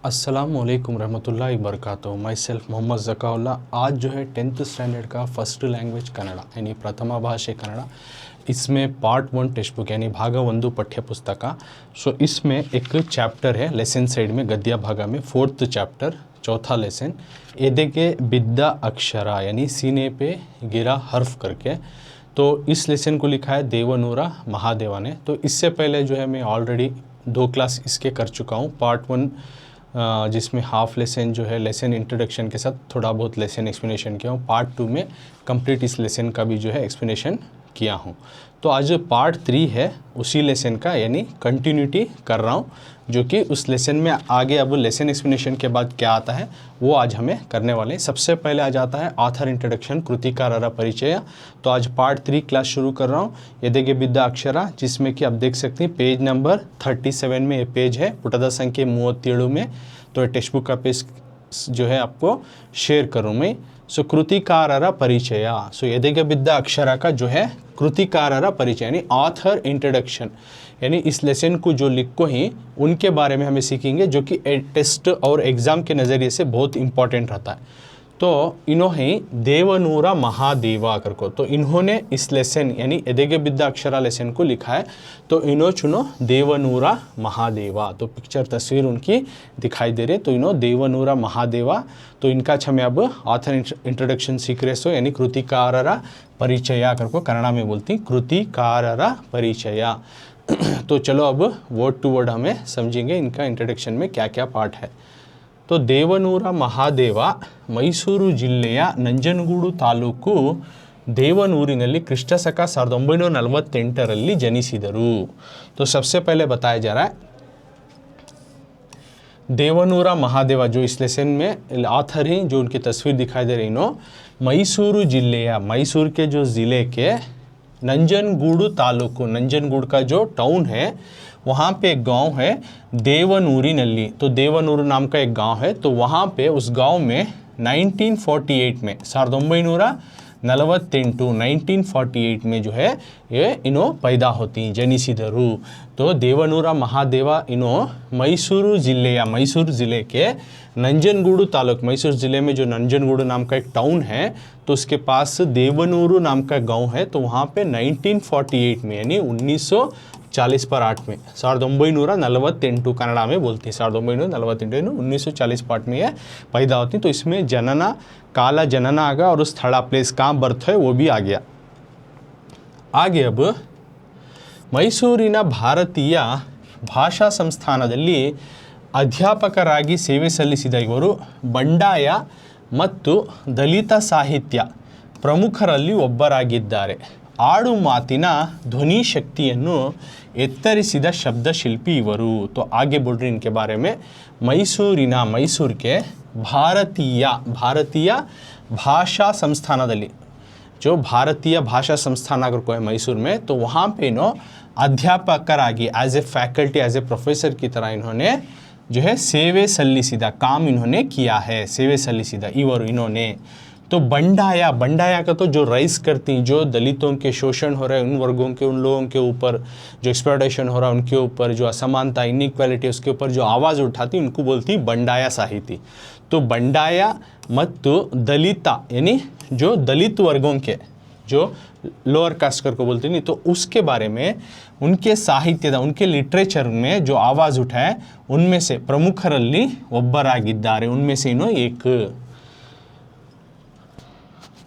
अस्सलामुअलैकुम रहमतुल्लाहि वबरकातुहू। My self Mohammad Zakaullah. आज जो है 10th स्टैंडर्ड का फर्स्ट लैंग्वेज कन्नड़ यानी प्रथमा भाषे कन्नड़, इसमें पार्ट 1 टेक्स्ट बुक यानी भाग 1 पठ्य पुस्तक। सो इसमें एक चैप्टर है लेसन साइड में गद्य भाग में 4th चैप्टर चौथा लेसन एदेगे बिद्दा अक्षरा यानी सीने पे गिरा हर्फ करके। तो इस लेसन को लिखा है देवनूरा महादेवा ने। तो इससे पहले जो है मैं ऑलरेडी 2 क्लास इसके कर चुका हूँ। पार्ट 1 जिसमें हाफ लेसन जो है लेसन इंट्रोडक्शन के साथ थोड़ा बहुत लेसन एक्सप्लेनेशन किया हूँ। पार्ट 2 में कंप्लीट इस लेसन का भी जो है एक्सप्लेनेशन किया हूँ। तो आज पार्ट 3 है उसी लेसन का, यानी कंटिन्यूटी कर रहा हूँ, जो कि उस लेसन में आगे अब लेसन एक्सप्लेनेशन के बाद क्या आता है वो आज हमें करने वाले हैं। सबसे पहले आ जाता है ऑथर इंट्रोडक्शन कृतिकार परिचय। तो आज पार्ट 3 क्लास शुरू कर रहा हूँ एदेगे बिद्दा अक्षरा, जिसमें कि आप देख सकते हैं पेज नंबर 37 में ये पेज है, पुटदा संख्या 37 में। तो टेक्स्ट बुक का पेज जो है आपको शेयर करूँ मैं। सो कृतिकार परिचय, सो एदेगे बिद्दा अक्षरा का जो है कृतिकार परिचय यानी ऑथर इंट्रोडक्शन, यानी इस लेसन को जो लिखो ही उनके बारे में हमें सीखेंगे, जो कि टेस्ट और एग्ज़ाम के नज़रिए से बहुत इंपॉर्टेंट रहता है। तो इन्होंने देवनूरा महादेवा कर को, तो इन्होंने इस लेसन यानी एदेगे बिद्दा अक्षरा लेसन को लिखा है। तो इन्हों चुनो देवनूरा महादेवा। तो पिक्चर तस्वीर उनकी दिखाई दे रही, तो इन्हों देवनूरा महादेवा। तो इनका हमें अब ऑथर इंट्रोडक्शन सीख रहे सो, यानी कृतिकार परिचय कर को कन्नड़ा में बोलती कृतिकार परिचय। तो चलो अब वर्ड टू वर्ड हमें समझेंगे इनका इंट्रोडक्शन में क्या क्या पार्ट है। तो देवनूरा महादेवा मैसूरू जिल्ಲೆಯ ನಂಜನಗೂಡು ತಾಲೂಕು देवनूरिನಲ್ಲಿ क्रिस्ट शक 1948 जनिसिದರು। तो सबसे पहले बताया जा रहा है देवनूरा महादेवा, जो इस लेसन में ऑथर हैं, जो उनकी तस्वीर दिखाई दे रही इन्हों मैसूरू जिल्ಲೆಯ मैसूर के जो ज़िले के ನಂಜನಗೂಡು तालुकु, ನಂಜನಗೂಡು का जो टाउन है वहाँ पे एक गांव है देवनूरिನಲ್ಲಿ। तो देवनूर नाम का एक गांव है। तो वहाँ पे उस गांव में 1948 में 1948 में जो है ये इन्हों पैदा होती जनिसिದರು। तो देवनूरा महादेवा इन्हों मैसूरू जिल्ಲೆಯ मैसूर ज़िले के ನಂಜನಗೂಡು तालुक, मैसूर ज़िले में जो ನಂಜನಗೂಡು नाम का एक टाउन है, तो उसके पास देवनूरू नाम का गांव है। तो वहाँ पे 1948 में यानी 1940 पर 8 में 1948 कन्नड़ा में बोलती है 1948 1940 पार्ट में ये पैदा होती। तो इसमें जनना काला जनना आ गया और उस स्थला प्लेस कहाँ बर्थ है वो भी आ गया। आगे अब ಮೈಸೂರಿನ ಭಾರತೀಯ ಭಾಷಾ ಸಂಸ್ಥಾನದಲ್ಲಿ ಅಧ್ಯಾಪಕರಾಗಿ ಸೇವೆ ಸಲ್ಲಿಸಿದ ಇವರು ಬಂಡಾಯ ಮತ್ತು ದಲಿತ ಸಾಹಿತ್ಯ ಪ್ರಮುಖರಲ್ಲಿ ಒಬ್ಬರಾಗಿದ್ದಾರೆ। ಆಡು ಮಾತಿನ ಧ್ವನಿ ಶಕ್ತಿಯನ್ನು ಎತ್ತರಿಸಿದ ಶಬ್ದಶಿಲ್ಪಿ ಇವರು। तो आगे बोल रहे इनके बारे में ಮೈಸೂರಿನ मैसूर के ಭಾರತೀಯ भाषा संस्थानದಲ್ಲಿ, जो भारतीय भाषा संस्थान अगर कोई मैसूर में, तो वहाँ पे इन्हों अध्यापकरागी as a faculty as a professor की तरह इन्होंने जो है सेवे सल्लिसिदा काम इन्होंने किया है। सेवे सल्लिसिदा इन्होंने। तो बंडाया का तो जो राइज करती, जो दलितों के शोषण हो रहा है उन वर्गों के, उन लोगों के ऊपर जो एक्सप्लॉयटेशन हो रहा है उनके ऊपर, जो असमानता इनइक्वालिटी उसके ऊपर जो आवाज़ उठाती उनको बोलती बंडाया साहिती। तो बंडाया ಮತ್ತು दलित यानी जो दलित वर्गों के जो लोअर कास्ट कर को बोलते नहीं, तो उसके बारे में उनके साहित्य उनके लिटरेचर में जो आवाज़ उठाए उनमें से प्रमुखರಲ್ಲಿ ಒಬ್ಬರಾಗಿದ್ದಾರೆ, उनमें से इन्हों एक।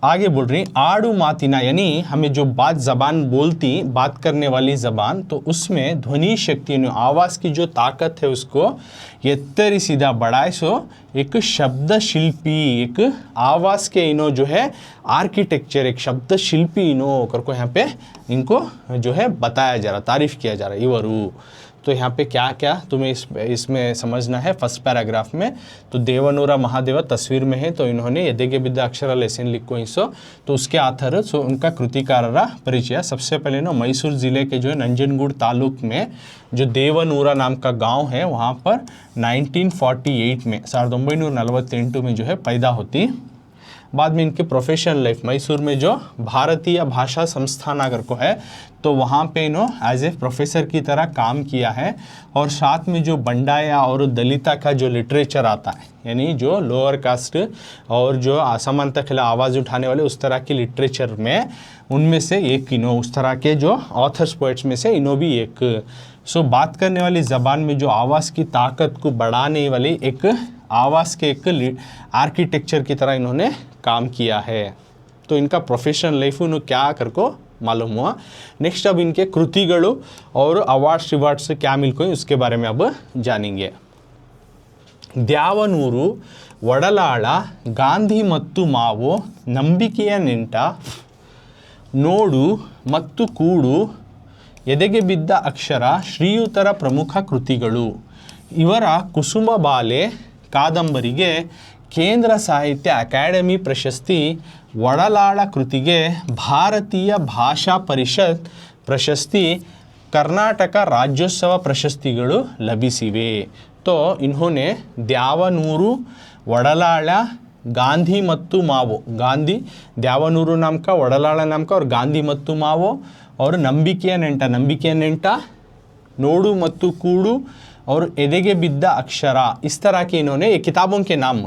आगे बोल रही आड़ू मातिना, यानी हमें जो ज़बान बोलती बात करने वाली ज़बान, तो उसमें ध्वनि शक्ति आवाज़ की जो ताकत है उसको एत्तरी सीधा बढ़ाए सो एक शब्द शिल्पी, एक आवाज़ के इन्हों जो है आर्किटेक्चर, एक शब्द शिल्पी इन्हों कर को यहाँ पे इनको जो है बताया जा रहा, तारीफ़ किया जा रहा है इवरू। तो यहाँ पे क्या क्या तुम्हें इसमें समझना है फर्स्ट पैराग्राफ में। तो देवनूरा महादेवा तस्वीर में है, तो इन्होंने एदेगे बिद्दा अक्षरा लेसन लिखो हिस्सो, तो उसके आथर सो उनका कृतिकार परिचय। सबसे पहले ना मैसूर ज़िले के जो है ನಂಜನಗೂಡು तालुक में जो देवनूरा नाम का गांव है वहाँ पर 1948 में 1948 में जो है पैदा होती। बाद में इनके प्रोफेशनल लाइफ, मैसूर में जो भारतीय भाषा संस्थान अगर को है तो वहाँ पे इन्होंने एज ए प्रोफेसर की तरह काम किया है। और साथ में जो बंडाया और दलिता का जो लिटरेचर आता है, यानी जो लोअर कास्ट और जो असमानता के खिलाफ आवाज़ उठाने वाले उस तरह के लिटरेचर में, उनमें से एक इन्हों, उस तरह के जो ऑथर्स पोइट्स में से इन्हों भी एक। सो बात करने वाली ज़बान में जो आवाज़ की ताकत को बढ़ाने वाली एक आवाज़ के एक आर्किटेक्चर की तरह इन्होंने काम किया है। तो इनका प्रोफेशनल लाइफ उन्होंने क्या कर को मालूम हुआ। नेक्स्ट अब इनके कृतिगळु और अवार्ड्स रिवार्ड्स से क्या मिलको उसके बारे में अब जानेंगे। ದ್ಯಾವನೂರು, ಒಡಲಾಳ, ಗಾಂಧಿ ಮತ್ತು ಮಾವು, ನಂಬಿಕೆಯ ನೆಂಟ, ನೋಡು ಮತ್ತು ಕೂಡು, ಎದೆಗೆ ಬಿದ್ದ ಅಕ್ಷರ ಶ್ರೀಯುತರ ಪ್ರಮುಖ ಕೃತಿಗಳು. ಇವರ ಕುಸುಮ ಬಾಲೆ ಕಾದಂಬರಿಗೆ ಕೇಂದ್ರ ಸಾಹಿತ್ಯ ಅಕಾಡೆಮಿ ಪ್ರಶಸ್ತಿ, ಒಡಲಾಳ ಕೃತಿಗೆ ಭಾರತೀಯ ಭಾಷಾ ಪರಿಷತ್ ಪ್ರಶಸ್ತಿ, ಕರ್ನಾಟಕ ರಾಜ್ಯೋತ್ಸವ ಪ್ರಶಸ್ತಿಗಳು ಲಭಿಸಿವೆ. तो इन्होंने द्यावनूरू, वडलाला, गांधी मत्तु मावो, गांधी द्यावनूरू नाम का, वडलाला नाम का और गांधी मत्तु मावो, और नंबिकेय नेंಟ, नोडु मत्तु कूडु और एदेगे बिद्दा अक्षरा, इस तरह के इन्होंने ये किताबों के नाम।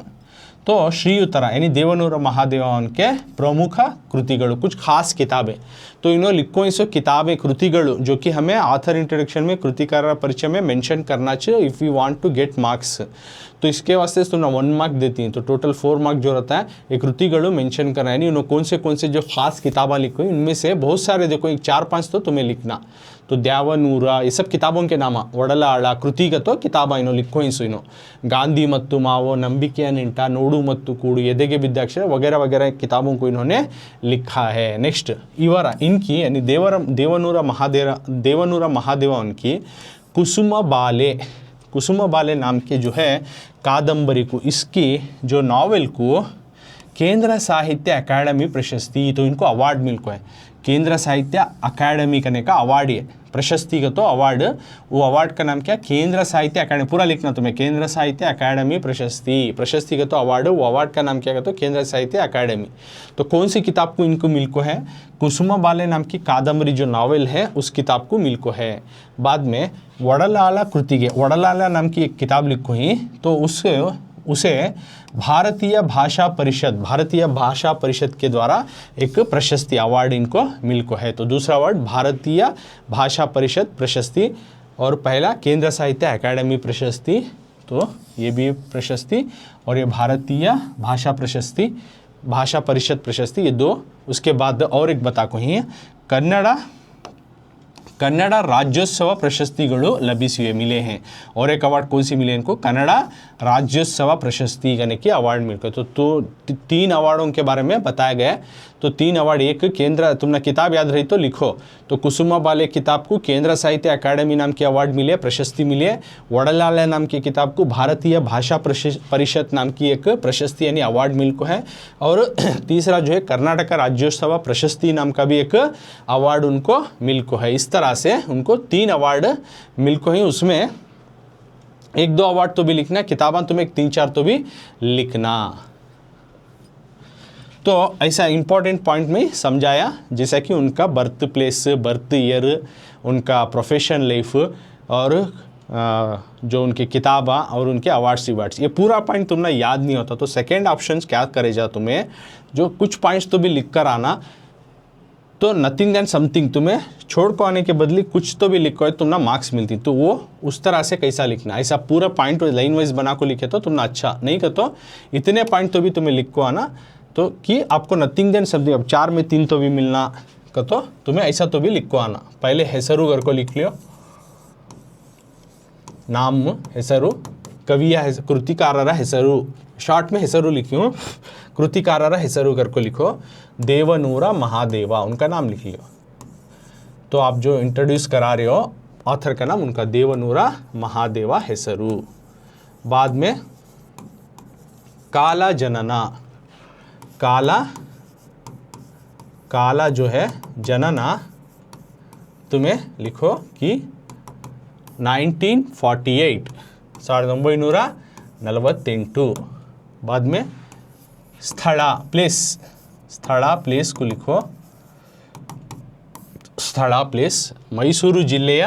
तो श्रीयुतरा यानी देवनूर महादेवन के प्रमुख कृतिगळु, कुछ खास किताबें। तो इन्होंने लिखो इस किताबें कृतिगळु जो कि हमें ऑथर इंट्रोडक्शन में कृतिकार परिचय में मेंशन करना चाहिए if you want to get marks. तो इसके वास्ते तुमने 1 मार्क देती हैं, तो टोटल 4 मार्क जो रहता है ये कृतिगळु मेंशन करना है। उन्होंने कौन से जो खास किताबें लिखी इनमें से बहुत सारे देखो, 4-5 तो तुम्हें लिखना। तो द्यावनूरा ये सब किताबों के नाम, वडलाಳ कृतिगतो किताब इनो लिखो इनो, गांधी मत्तु मावो, नंबिकेय नेंಟ, नोडु मत्तु कूडु, एदेगे बिद्द अक्षर वगैरह वगैरह किताबों को इन्होंने लिखा है। नेक्स्ट इवरा इनकी यानी देवनूर महादेव उनकी कुसुम बाले नाम के जो है कादंबरी को, इसकी जो नावल को केंद्र साहित्य अकादमी प्रशस्ति, तो इनको अवार्ड मिलको है। केंद्र साहित्य अकादमी करने का अवार्ड है, प्रशस्ति का तो अवार्ड, वो अवार्ड का नाम क्या, केंद्र साहित्य अकादमी, पूरा लिखना तुम्हें, केंद्र साहित्य अकादमी प्रशस्ति, प्रशस्ति का तो अवार्ड, वो अवार्ड का नाम क्या कहते हो, केंद्र साहित्य अकादमी। तो कौन सी किताब को इनको मिलको है, कुसुम बाले नाम की कादंबरी जो नावल है उस किताब को मिलको है। बाद में वडलाला कृतिगे, वडलाला नाम की एक किताब लिखो ही, तो उसे भारतीय भाषा परिषद के द्वारा एक प्रशस्ति अवार्ड इनको मिलको है। तो दूसरा अवार्ड भारतीय भाषा परिषद प्रशस्ति और पहला केंद्र साहित्य अकादमी प्रशस्ति, तो ये भी प्रशस्ति, और ये भारतीय भाषा परिषद प्रशस्ति, ये 2। उसके बाद और एक बता को ही कन्नड़ राज्योत्सव प्रशस्तिಗಳು लभिसिವೆ मिले हैं। और एक अवार्ड कौन सी मिले इनको, कन्नड़ राज्योत्सव प्रशस्ति करने की अवार्ड मिलकर। तो 3 अवार्डों के बारे में बताया गया है। तो 3 अवार्ड, एक केंद्र, तुमने किताब याद रही तो लिखो, तो कुसुम बाले किताब को केंद्र साहित्य अकादमी नाम की अवार्ड मिले, प्रशस्ति मिले। वडलाला नाम की किताब को भारतीय भाषा परिषद नाम की एक प्रशस्ति यानी अवार्ड मिलको है। और तीसरा जो है कर्नाटक राज्योत्सव प्रशस्ति नाम का भी एक अवार्ड उनको मिलको है। इस तरह से उनको 3 अवार्ड मिलको ही। उसमें 1-2 अवार्ड तो भी लिखना, किताबें तुम्हें 3-4 तो भी लिखना। तो ऐसा इंपॉर्टेंट पॉइंट में समझाया, जैसा कि उनका बर्थ प्लेस, बर्थ ईयर, उनका प्रोफेशन लाइफ और जो उनके किताबा और उनके अवार्ड्स, ये पूरा पॉइंट तुमने याद नहीं होता तो सेकेंड ऑप्शन क्या करेगा, तुम्हें जो कुछ पॉइंट्स तो भी लिख कर आना, तो नथिंग दैन समथिंग तुम्हें छोड़ को आने के बदले कुछ तो भी लिखो है, तुमने मार्क्स मिलती। तो वो उस तरह से कैसा लिखना, ऐसा पूरा पॉइंट लाइन वाइज बना को लिखे तो तुमने अच्छा नहीं कर, तो इतने पॉइंट तो भी तुम्हें लिख को आना, तो कि आपको नथिंग दैन समथिंग, अब 4 में 3 तो भी मिलना का, तो तुम्हें ऐसा तो भी लिख को आना। पहले ಹೆಸರು घर को लिख लियो, नाम ಹೆಸರು, कविया कृतिकारर ಹೆಸರು, शॉर्ट में ಹೆಸರು लिखी हूँ, कृतिकारर ಹೆಸರು घर को लिखो, देवनूर महादेवा उनका नाम लिख लियो। तो आप जो इंट्रोड्यूस करा रहे हो ऑथर का नाम उनका देवनूर महादेवा ಹೆಸರು। बाद में काला जनना, काला जो है जनना तुम्हें लिखो कि 1948, 1948। बाद में स्थला प्लेस, स्थला प्लेस को लिखो, ಸ್ಥಳ ಪ್ಲೇಸ್ ಮೈಸೂರು ಜಿಲ್ಲೆಯ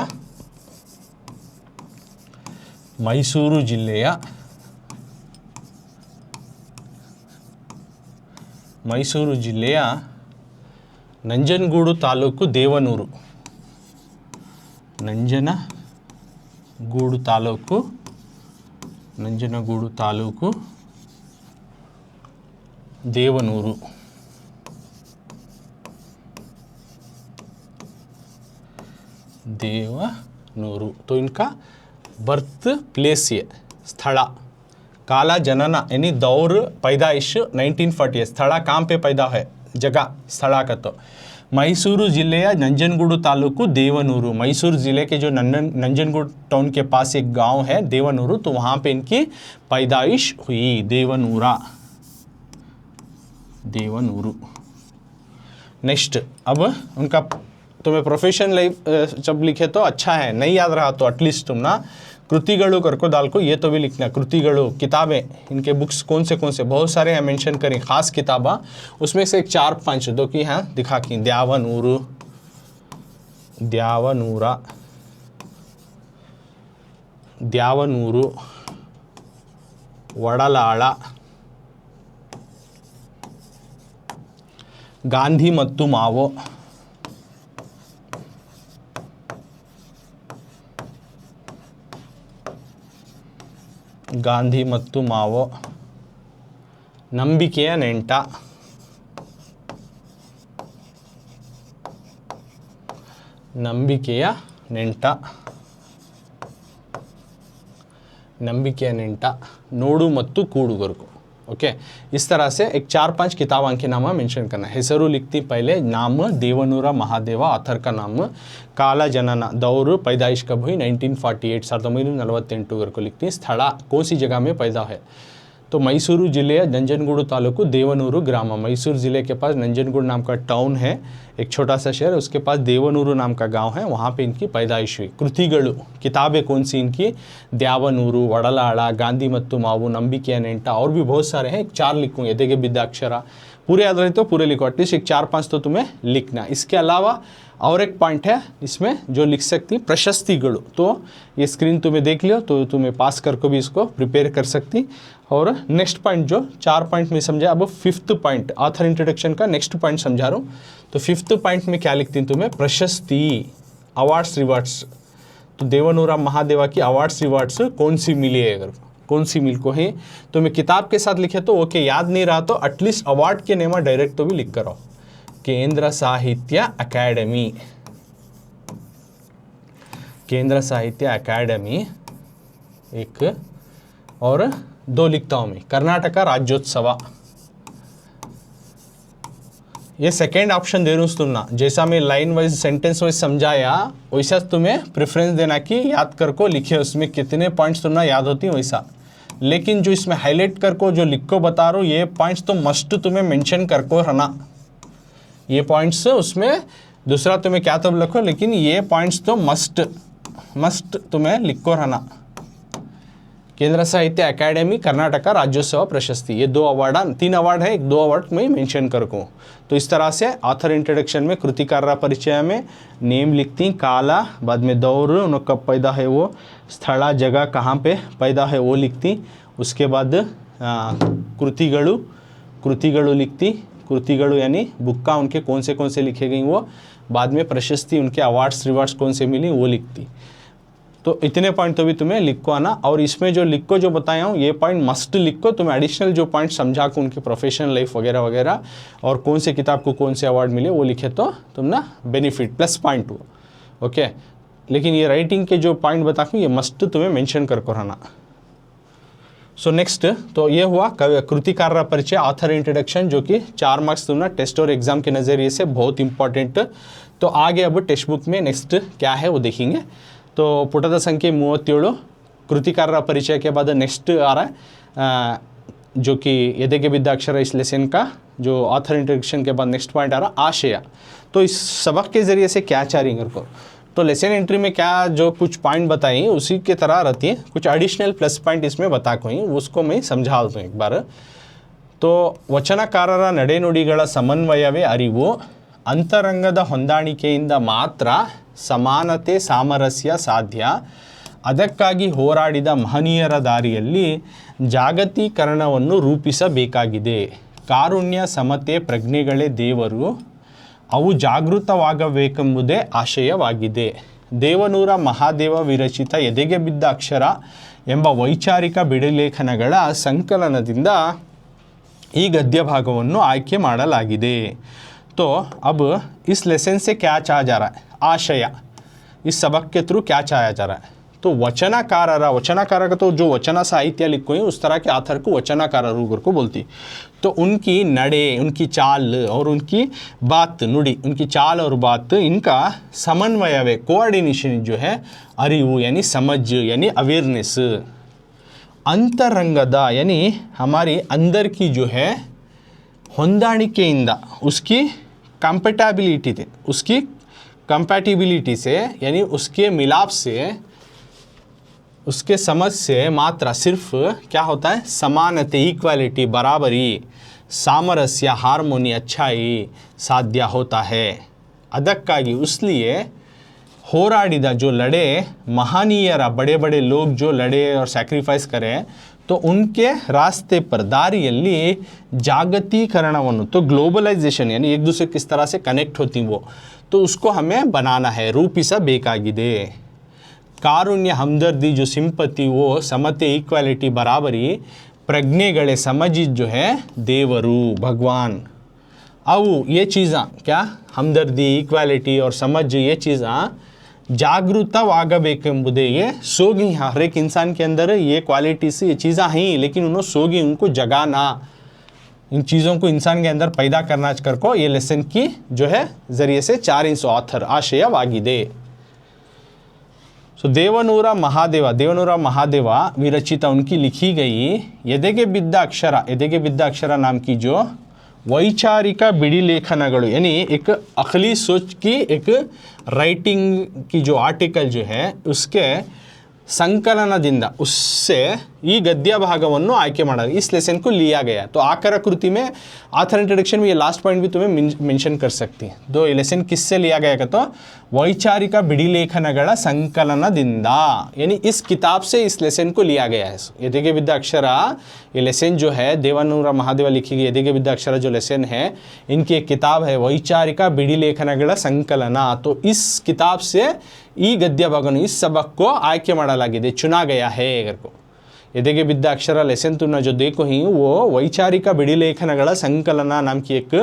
ನಂಜನಗೂಡು ತಾಲೂಕು ದೇವನೂರು, ನಂಜನಗೂಡು ತಾಲೂಕು ದೇವನೂರು, तो इनका बर्थ प्लेस ये स्थला, काला जनना यानी दौर पैदाइश 1940, स्थला कहाँ पे पैदा है, जगह स्थला का। तो मैसूरू जिले या नंजनगूडू तालुकु देवनूरू, मैसूर ज़िले के जो नंजनगूड टाउन के पास एक गांव है देवनूरू, तो वहाँ पे इनकी पैदाइश हुई, देवनूरू। नेक्स्ट, अब उनका तुम्हें प्रोफेशन लाइफ जब लिखे तो अच्छा है, नहीं याद रहा तो एटलीस्ट तुम ना कृतिगळु करको डाल को ये तो भी लिखना, कृतिगळु किताबें, इनके बुक्स कौन से बहुत सारे हैं मेंशन करें, खास किताबा, उसमें से एक 4-5 दो की हाँ दिखा की, द्यावनूरू, वडलाಳ, गांधी मत्तु मावो, ಗಾಂಧಿ ಮತ್ತು ಮಾವೋ, ನಂಬಿಕೆಯ ನೆಂಟ, ನೋಡು ಮತ್ತು ಕೂಡುಗರು। ओके, इस तरह से एक 4-5 किताबों के नाम मेंशन करना है। हेसरू लिखती पहले, नाम देवनूरा महादेवा, ऑथर का नाम काला जनना, दौर पैदाइश कब हुई 1948, 1948 को लिखती। स्थला कौन सी जगह में पैदा है, तो मैसूरू जिले नंजनगूडू तालुकु देवनूरू ग्राम, मैसूर ज़िले के पास नंजनगूड नाम का टाउन है, एक छोटा सा शहर, उसके पास देवनूरू नाम का गांव है, वहाँ पे इनकी पैदाइश हुई। कृतिगळु किताबें कौन सी इनकी, द्यावनूरू, वडलाಳ, गांधी मत्तु मावु, नंबिकेय नेंटा, और भी बहुत सारे हैं, 4 लिखूँ, यदेगे बिद्धाक्षर, पूरे याद रहे तो पूरे लिखो, एटलीस्ट एक 4-5 तो तुम्हें लिखना। इसके अलावा और एक पॉइंट है इसमें जो लिख सकती, प्रशस्तिगळु, तो ये स्क्रीन तुम्हें देख लियो तो तुम्हें पास करके भी इसको प्रिपेयर कर सकती। और नेक्स्ट पॉइंट जो 4 पॉइंट में समझा, अब 5th पॉइंट ऑथर इंट्रोडक्शन का नेक्स्ट पॉइंट समझा रहा हूँ। तो 5th पॉइंट में क्या लिखती तुम्हें, प्रशस्ति, अवार्ड्स रिवार्ड्स, तो देवनूरा महादेवा की अवार्ड्स रिवार्ड्स कौन सी मिली है, अगर कौन सी मिल को है, तो मैं किताब के साथ लिखे तो ओके, याद नहीं रहा तो एटलीस्ट अवार्ड के नेम डायरेक्ट तो भी लिख कर आओ। केंद्र साहित्य अकादमी एक, और 2 लिखता हूँ मैं, कर्नाटक राज्योत्सव, ये सेकेंड ऑप्शन दे रहा हूँ तुमना, जैसा मैं लाइन वाइज सेंटेंस वाइज समझाया वैसा तुम्हें प्रेफरेंस देना कि याद कर को लिखे, उसमें कितने पॉइंट्स तुमना याद होती हैं वैसा, लेकिन जो इसमें हाईलाइट कर को जो लिख को बता रहा हूँ ये पॉइंट्स तो मस्ट तुम्हें मेंशन कर को रहना, ये पॉइंट्स उसमें, दूसरा तुम्हें क्या तब लिखो, लेकिन ये पॉइंट्स तो मस्ट तुम्हें लिख को रहना। केंद्र साहित्य अकादमी, कर्नाटक राज्योत्सव प्रशस्ति, ये 2 अवार्ड, 3 अवार्ड है, 2 अवार्ड में मेंशन कर को। तो इस तरह से ऑथर इंट्रोडक्शन में कृतिकार परिचय में नेम लिखती, काला, बाद में दौर उन्होंने कब पैदा है वो, स्थला जगह कहाँ पे पैदा है वो लिखती, उसके बाद कृतिगळु लिखती, कृतिगळु यानी बुक्का उनके कौन से लिखे गई वो, बाद में प्रशस्ति उनके अवार्ड्स रिवार्ड्स कौन से मिली वो लिखती। तो इतने पॉइंट तो भी तुम्हें लिख को आना, और इसमें जो लिख को जो बताया हूँ ये पॉइंट मस्ट लिख को, तुम्हें एडिशनल जो पॉइंट समझा को उनकी प्रोफेशनल लाइफ वगैरह वगैरह और कौन से किताब को कौन से अवार्ड मिले वो लिखे तो तुम ना बेनिफिट प्लस पॉइंट हो। ओके, लेकिन ये राइटिंग के जो पॉइंट बताऊँ ये मस्ट तुम्हें मेंशन कर रहना। सो नेक्स्ट, तो ये हुआ कृतिकार परिचय, ऑथर इंट्रोडक्शन, जो कि 4 मार्क्स तुम ना टेस्ट और एग्जाम के नज़रिए से बहुत इंपॉर्टेंट। तो आगे अब टेक्स्ट बुक में नेक्स्ट क्या है वो देखेंगे। तो पुटದ संख्ये 37, कृतिकार परिचय के बाद नेक्स्ट आ रहा है जो कि यदेगे बिद्धाक्षर, इस लेसन का जो ऑथर इंट्रोडक्शन के बाद नेक्स्ट पॉइंट आ रहा आशय। तो इस सबक के ज़रिए से क्या चाह रही हैं, तो लेसन एंट्री में क्या जो कुछ पॉइंट बताई उसी के तरह रहती है, कुछ एडिशनल प्लस पॉइंट इसमें बता कोई उसको मैं समझा दूँ एक बार। तो ವಚನಕಾರರ ನಡೆನುಡಿಗಳ ಸಮನ್ವಯವೇ ಅರಿವು, ಅಂತರಂಗದ ಹೊಂದಾಣಿಕೆಯಿಂದ ಮಾತ್ರ ಸಮಾನತೆ ಸಾಮರಸ್ಯ ಸಾಧ್ಯ. ಅದಕ್ಕಾಗಿ ಹೋರಾಡಿದ ಮಹನೀಯರ ದಾರಿಯಲ್ಲಿ ಜಾಗತೀಕರಣವನ್ನು ರೂಪಿಸಬೇಕಾಗಿದೆ. ಕಾರುಣ್ಯ ಸಮತೆ ಪ್ರಜ್ಞೆಗಳೇ ದೇವರು, ಅವು ಜಾಗೃತವಾಗಬೇಕೆಂಬುದೇ ಆಶಯವಾಗಿದೆ. ದೇವನೂರ ಮಹಾದೇವ ವಿರಚಿತ ಎದೆಗೆ ಬಿದ್ದ ಅಕ್ಷರ ಎಂಬ ವೈಚಾರಿಕ ಬಿಡಿಲೇಖನಗಳ ಸಂಕಲನದಿಂದ ಈ ಗದ್ಯ ಭಾಗವನ್ನು ಆಯ್ಕೆ ಮಾಡಲಾಗಿದೆ. तो अब इस लेसन से क्या चाहा जा रहा है, आशय, इस सबक के थ्रू क्या चाहा जा रहा है. तो वचनकार का तो जो वचना साहित्य लिखो है उस तरह के आथर को वचनकार को बोलती. तो उनकी नड़े, उनकी चाल और उनकी बात नुड़ी, उनकी चाल और बात, इनका समन्वय है, कोऑर्डिनेशन जो है, अरिवु यानी समझ यानी अवेयरनेस. अंतरंगद यानी हमारी अंदर की जो है ಹೊಂದಾಣಿಕೆಯಿಂದ, उसकी कंपेटेबिलिटी थे, उसकी कंपैटिबिलिटी से यानी उसके मिलाप से, उसके समझ से मात्र सिर्फ क्या होता है, समानते, इक्वालिटी, बराबरी, सामरस्य, हार्मोनी, अच्छाई साध्य होता है. ಅದಕ್ಕಾಗಿ उसलिए होराडिद जो लड़े महानीयर, बड़े बड़े लोग जो लड़े और सैक्रिफाइस करें, तो उनके रास्ते पर दारिಯಲ್ಲಿ जागतिकरणವನ್ನು, तो ग्लोबलाइजेशन यानी एक दूसरे किस तरह से कनेक्ट होती वो, तो उसको हमें बनाना है, ರೂಪಿಸಬೇಕಾಗಿದೆ. कारुण्य, हमदर्दी, जो सिंपति, वो समते, इक्वालिटी, बराबरी, प्रज्ञेगले, समझ जो है देवरू, भगवान. अब ये चीज़ा क्या, हमदर्दी, इक्वालिटी और समझ, ये चीज़ा जागृतवागबेकेंबुदे, ये सोगी. हर एक इंसान के अंदर ये क्वालिटीज, ये चीज़ें हैं, लेकिन उन्होंने सोगी, उनको जगाना, इन चीज़ों को इंसान के अंदर पैदा करना कर को ये लेसन की जो है ज़रिए से 4 इंच ऑथर आशयवाಗಿದೆ. सो देवनूर महादेव विरचित, उनकी लिखी गई ಎದೆಗೆ ಬಿದ್ದ अक्षर नाम की जो वैचारिक बिड़ी लेखनಗಳು, यानी एक अखली सोच की एक राइटिंग की जो आर्टिकल जो है उसके संकलनದಿಂದ, उससे ಈ ಗದ್ಯ ಭಾಗವನ್ನು ಆಯ್ಕೆ ಮಾಡಲಾಗಿದೆ. इस लेसन को लिया गया. तो आकर कृति में आथर इंट्रोडक्शन में ये लास्ट पॉइंट भी तुम्हें मेंशन कर सकती है. तो ये लेसन किससे लिया गया का, तो वैचारिक बिड़ी लेखनಗಳ संकलनದಿಂದ, यानी इस किताब से इस लेसन को लिया गया है. ಎದೆಗೆ ಬಿದ್ದ अक्षर, ये लेसन जो है देवनूर महादेव लिखी गई ಎದೆಗೆ बिद्द अक्षर जो लेसन है, इनकी एक किताब है वैचारिक बिड़ी लेखनಗಳ संकलन. तो इस किताब से ಈ ಗದ್ಯ ಭಾಗವನ್ನು, इस सबक को ಆಯ್ಕೆ ಮಾಡಲಾಗಿದೆ, चुना गया है. अगर को ಎದೆಗೆ ಬಿದ್ದ अक्षर लेसन तुमने जो देखो ही, वो वैचारिक बिड़ी लेखनಗಳ संकलन नाम की एक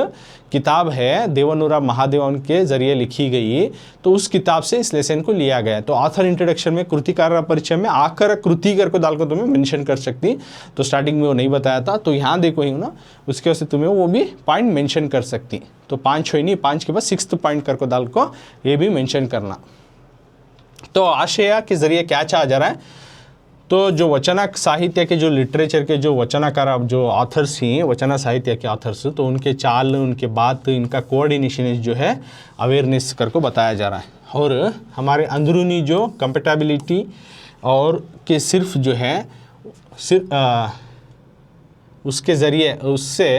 किताब है, देवनूर महादेव के ज़रिए लिखी गई. तो उस किताब से इस लेसन को लिया गया. तो आथर इंट्रोडक्शन में कृतिकार परिचय में आकर कृतिकर को डाल को तुम्हें मेंशन कर सकती. तो स्टार्टिंग में वो नहीं बताया था, तो यहाँ देखो ही ना, उसके वजह से तुम्हें वो भी पॉइंट मेंशन कर सकती. तो 5 हुई नहीं, 5 के बाद 6th पॉइंट कर को डाल को ये भी मेंशन करना. तो आशय के ज़रिए क्या चाहा जा रहा है, तो जो वचना साहित्य के जो लिटरेचर के जो वचनकार जो ऑथर्स हैं, वचना साहित्य के ऑथर्स, तो उनके चाल, उनके बात, इनका कोऑर्डिनेशन जो है अवेयरनेस कर को बताया जा रहा है. और हमारे अंदरूनी जो कंपेटेबिलिटी और के सिर्फ जो है उसके ज़रिए, उससे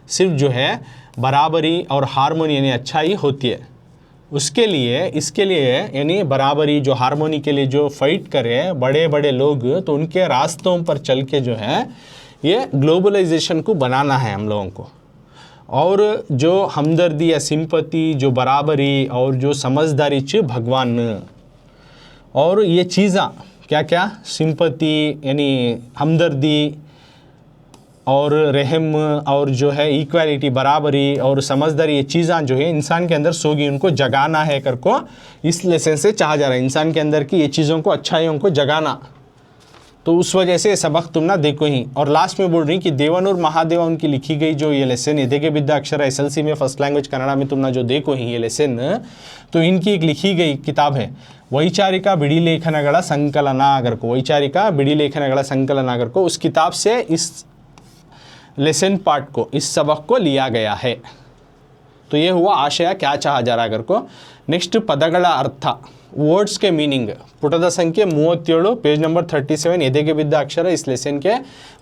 सिर्फ जो है बराबरी और हार्मोनी यानी अच्छाई होती है. उसके लिए, इसके लिए यानी बराबरी, जो हार्मोनी के लिए जो फाइट करे बड़े बड़े लोग, तो उनके रास्तों पर चल के जो है ये ग्लोबलाइजेशन को बनाना है हम लोगों को. और जो हमदर्दी या सिंपति, जो बराबरी और जो समझदारी भगवान, और ये चीज़ा क्या क्या, सिंपति यानी हमदर्दी और रहम और जो है इक्वालिटी, बराबरी और समझदारी, ये चीज़ें जो है इंसान के अंदर सोगी, उनको जगाना है कर को इस लेसन से चाहा जा रहा है. इंसान के अंदर की ये चीज़ों को, अच्छाइयों को जगाना. तो उस वजह से सबक तुम ना देखो ही. और लास्ट में बोल रही कि देवनूर महादेव उनकी लिखी गई जो ये लेसन ಎದೆಗೆ ಬಿದ್ದ अक्षर SLC में फर्स्ट लैंग्वेज कन्नड़ा में तुम ना जो देखो ही ये लेसन, तो इनकी एक लिखी गई किताब है वैचारिक बिड़ी लेखनಗಳ संकलन. अगर को वैचारिक बिड़ी लेखनಗಳ संकलन अगर को, उस किताब से इस लेसन पार्ट को, इस सबक को लिया गया है. तो ये हुआ आशय, क्या चाहा जा रहा है अगर को. नेक्स्ट पदಗಳ अर्थ, ವರ್ಡ್ಸ್ಗೆ ಮೀನಿಂಗ್ ಪುಟದ ಸಂಖ್ಯೆ 37 ಪೇಜ್ ನಂಬರ್ 37 ಎದೆಗೆ ಬಿದ್ದ ಅಕ್ಷರ ಇಸ್ ಲೆಸನ್ಗೆ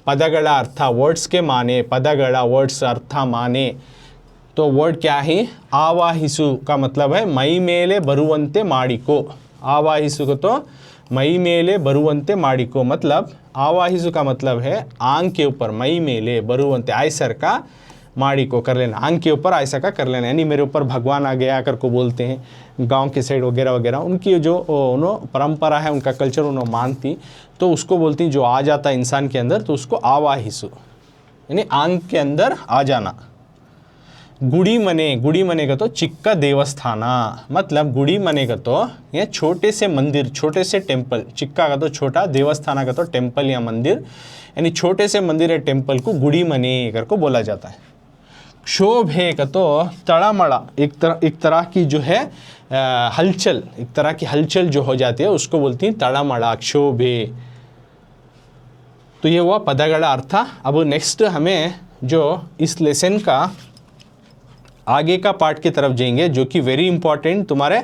ಪದಗಳ ಅರ್ಥ ವರ್ಡ್ಸ್ಗೆ ಮಾನೆ ಪದಗಳ ವರ್ಡ್ಸ್ ಅರ್ಥ ಮಾನೆ तो वर्ड क्या है आवाहिसु का मतलब है मई मेले बरुवंते माडिको आवाहिसु को तो मई मेले बरुवंते माडिको मतलब आवाहिसु का मतलब है आंख के ऊपर मई मेले बरुवंते आयसर का माडिको कर लेना आंख के ऊपर आयसा का कर लेना यानी मेरे ऊपर भगवान आ गया कर को बोलते हैं गांव के साइड वगैरह वगैरह उनकी जो परंपरा है उनका कल्चर उन्होंने मानती तो उसको बोलती जो आ जाता है इंसान के अंदर तो उसको आवाहिसु यानी आंख के अंदर आ जाना। गुड़ी मने का तो चिक्का देवस्थान मतलब गुड़ी मने का तो ये छोटे से मंदिर छोटे से टेम्पल चिक्का का तो छोटा देवस्थान का तो टेम्पल या मंदिर यानी छोटे से मंदिर या टेम्पल को गुड़ी मने कर को बोला जाता है। क्षोभे का तो तड़ामड़ा एक तरह की जो है हलचल एक तरह की हलचल जो हो जाती है उसको बोलती हैं तड़ामड़ा क्षोभे। तो ये हुआ पदगड़ा अर्थ। अब नेक्स्ट हमें जो इस लेसन का आगे का पार्ट की तरफ जाएंगे जो कि वेरी इंपॉर्टेंट तुम्हारे